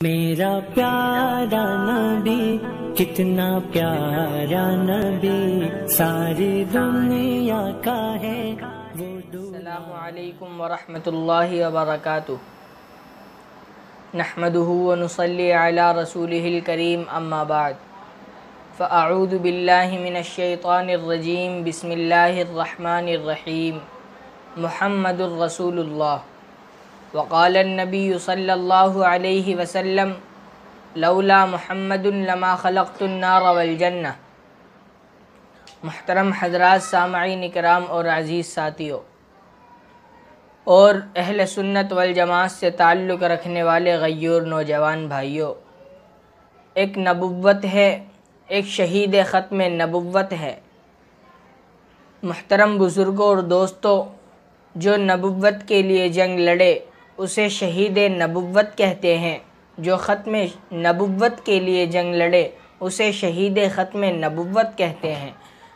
मेरा प्यारा नबी, कितना प्यारा नबी, सारी दुनिया का है वो। अस्सलामु अलैकुम व रहमतुल्लाहि व बरकातुहू। नहमदुहु व नुसल्ली अला रसूलिहिल करीम, अम्मा बाद। फ़अऊज़ु बिल्लाहि मिनश शैतानिर रजीम, बिस्मिल्लाहिर रहमानिर रहीम। मुहम्मदुर रसूलुल्लाह वक़ालन नबिय्यु सल्लल्लाहु अलैहि वसल्लम, लौला मुहम्मदुन लमा खलक़तुन नार वल जन्नह। मुहतरम हज़रात, सामईन इकराम और अज़ीज़ साथियों और अहले सुन्नत वल जमात से ताल्लुक़ रखने वाले गय्यूर नौजवान भाइयों, एक नबुव्वत है, एक शहीद ख़त्म नबुव्वत है। मुहतरम बुज़ुर्गों और दोस्तों, जो नबुव्वत के लिए जंग लड़े उसे शहीद नबुव्वत कहते हैं। जो ख़त्म नबुव्वत के लिए जंग लड़े उसे शहीद ख़त्म नबुव्वत कहते हैं।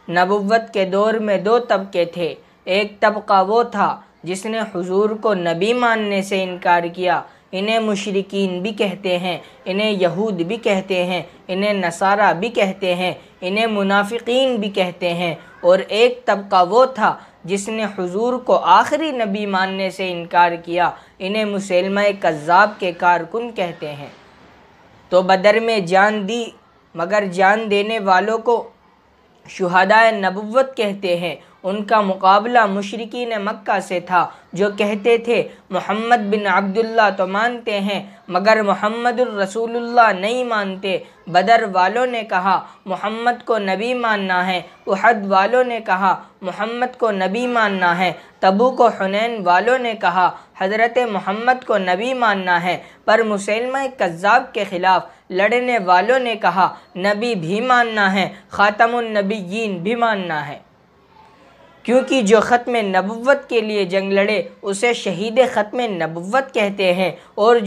नबुव्वत के दौर में दो तबके थे। एक तबका वो था जिसने हुजूर को नबी मानने से इनकार किया। इन्हें मुशरिकीन भी कहते हैं, इन्हें यहूद भी कहते हैं, इन्हें नसारा भी कहते हैं, इन्हें मुनाफिकीन भी कहते हैं। और एक तबका वो था जिसने हुजूर को आखिरी नबी मानने से इनकार किया। इन्हें मुसैलमा कज़्ज़ाब के कारकुन कहते हैं। तो बदर में जान दी, मगर जान देने वालों को शुहदाए नबुव्वत कहते हैं। उनका मुकाबला मुशरिकीन मक्का से था, जो कहते थे मोहम्मद बिन अब्दुल्लाह तो मानते हैं मगर मोहम्मदुर रसूलुल्लाह नहीं मानते। बदर वालों ने कहा मोहम्मद को नबी मानना है, उहद वालों ने कहा मोहम्मद को नबी मानना है, तबूक व हुनैन वालों ने कहा हज़रत मोहम्मद को नबी मानना है। पर मुसैलमा कज़्ज़ाब के ख़िलाफ़ लड़ने वालों ने कहा नबी भी मानना है, ख़ातमुन नबिय्यीन भी मानना है। क्योंकि जो ख़त्म नबुव्वत के लिए जंग लड़े उसे शहीद ख़त्म नबुव्वत कहते हैं, और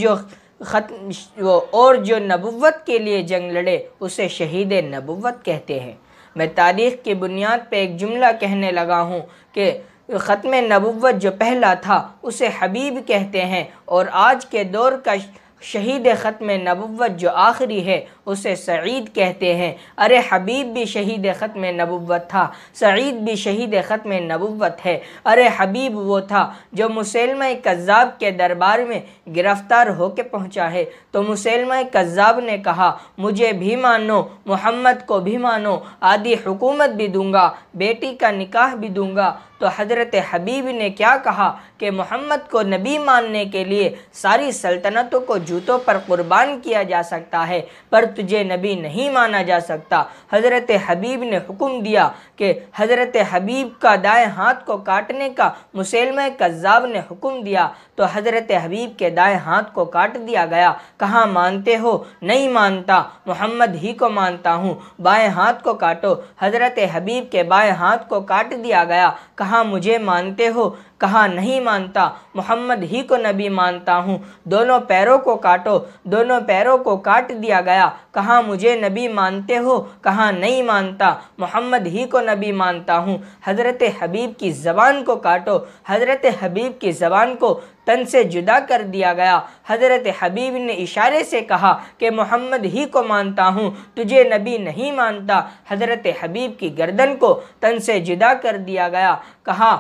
जो नबुव्वत के लिए जंग लड़े उसे शहीद नबुव्वत कहते हैं। मैं तारीख़ की बुनियाद पर एक जुमला कहने लगा हूँ कि ख़त्म नबुव्वत जो पहला था उसे हबीब कहते हैं, और आज के दौर का शहीद ख़त्म नबुव्वत जो आखिरी है उसे सईद कहते हैं। अरे हबीब भी शहीद ख़त्म नबुव्वत था, सईद भी शहीद ख़त्म नबुव्वत है। अरे हबीब वो था जो मुसैलमा कज़्ज़ाब के दरबार में गिरफ़्तार होकर पहुँचा है, तो मुसैलमा कज़्ज़ाब ने कहा मुझे भी मानो, मोहम्मद को भी मानो, आधी हुकूमत भी दूंगा, बेटी का निकाह भी दूंगा। तो हज़रत हबीब ने क्या कहा कि मोहम्मद को नबी मानने के लिए सारी सल्तनतों को जूतों पर कुर्बान किया जा सकता है, पर तुझे नबी नहीं माना जा सकता। हज़रत हबीब ने हुक्म दिया कि हज़रत हबीब का दाएं हाथ को काटने का मुसैलमा कज़्ज़ाब ने हुक्म दिया, तो हज़रत हबीब के दाएं हाथ को काट दिया गया। कहाँ मानते हो? नहीं मानता, मोहम्मद ही को मानता हूँ। बाएं हाथ को काटो। हज़रत हबीब के बाएं हाथ को काट दिया गया। कहाँ मुझे मानते हो? कहा नहीं मानता, मोहम्मद ही को नबी मानता हूँ। दोनों पैरों को काटो। दोनों पैरों को काट दिया गया। कहा मुझे नबी मानते हो? कहा नहीं मानता, मोहम्मद ही को नबी मानता हूँ। हज़रत हबीब की ज़बान को काटो। हज़रत हबीब की ज़बान को तन से जुदा कर दिया गया। हज़रत हबीब ने इशारे से कहा कि मोहम्मद ही को मानता हूँ, तुझे नबी नहीं मानता। हज़रत हबीब की गर्दन को तन से जुदा कर दिया गया। कहा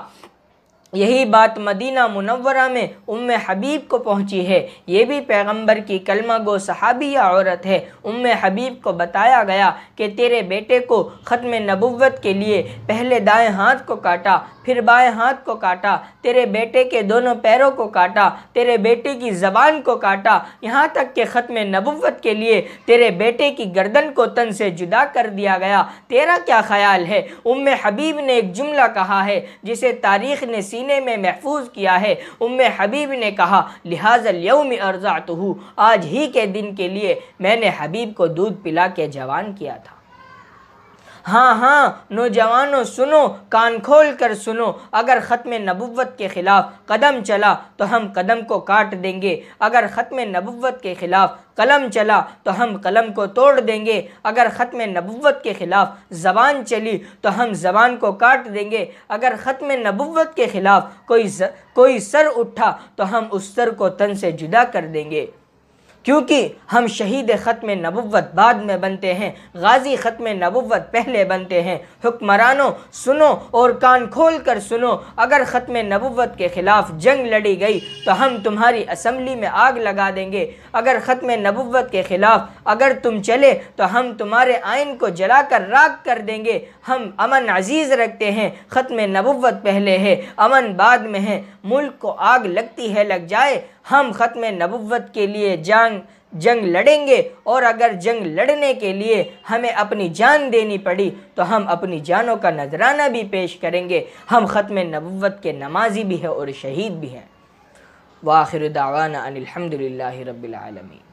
यही बात मदीना मुनव्वरा में उम्मे हबीब को पहुंची है। ये भी पैगंबर की कलमा गो सहाबिया औरत है। उम्मे हबीब को बताया गया कि तेरे बेटे को ख़त्म नबुव्वत के लिए पहले दाएं हाथ को काटा, फिर बाएं हाथ को काटा, तेरे बेटे के दोनों पैरों को काटा, तेरे बेटे की ज़बान को काटा, यहाँ तक कि ख़त्म नबुव्वत के लिए तेरे बेटे की गर्दन को तन से जुदा कर दिया गया। तेरा क्या ख़याल है? उम्मे हबीब ने एक जुमला कहा है जिसे तारीख़ ने सीने में महफूज किया है। उम्मे हबीब ने कहा लिहाज़ल यौम अर्ज़अतुहु, आज ही के दिन के लिए मैंने हबीब को दूध पिला के जवान किया था। हाँ हाँ नौजवानों सुनो, कान खोल कर सुनो, अगर ख़त्म नबुव्वत के ख़िलाफ़ कदम चला तो हम कदम को काट देंगे। अगर ख़त्म नबुव्वत के ख़िलाफ़ कलम चला तो हम कलम को तोड़ देंगे। अगर ख़त्म नबुव्वत के ख़िलाफ़ ज़बान चली तो हम ज़बान को काट देंगे। अगर ख़त्म नबुव्वत के ख़िलाफ़ कोई सर उठा तो हम उस सर को तन से जुदा कर देंगे। क्योंकि हम शहीद ख़त्म नबुव्वत बाद में बनते हैं, गाजी ख़त्म नबुव्वत पहले बनते हैं। हुक्मरानों सुनो और कान खोल कर सुनो, अगर ख़त्म नबुव्वत के ख़िलाफ़ जंग लड़ी गई तो हम तुम्हारी असम्बली में आग लगा देंगे। अगर ख़त्म नबुव्वत के ख़िलाफ़ अगर तुम चले तो हम तुम्हारे आइन को जलाकर राख कर देंगे। हम अमन अजीज़ रखते हैं, ख़त्म नबुव्वत पहले है, अमन बाद में है। मुल्क को आग लगती है लग जाए, हम ख़त्म नबुव्वत के लिए जंग लड़ेंगे, और अगर जंग लड़ने के लिए हमें अपनी जान देनी पड़ी तो हम अपनी जानों का नजराना भी पेश करेंगे। हम ख़त्म नबुव्वत के नमाजी भी हैं और शहीद भी हैं। वाखिर दावाना अनिल हम्दुलिल्लाहि रब्बिल आलमीन।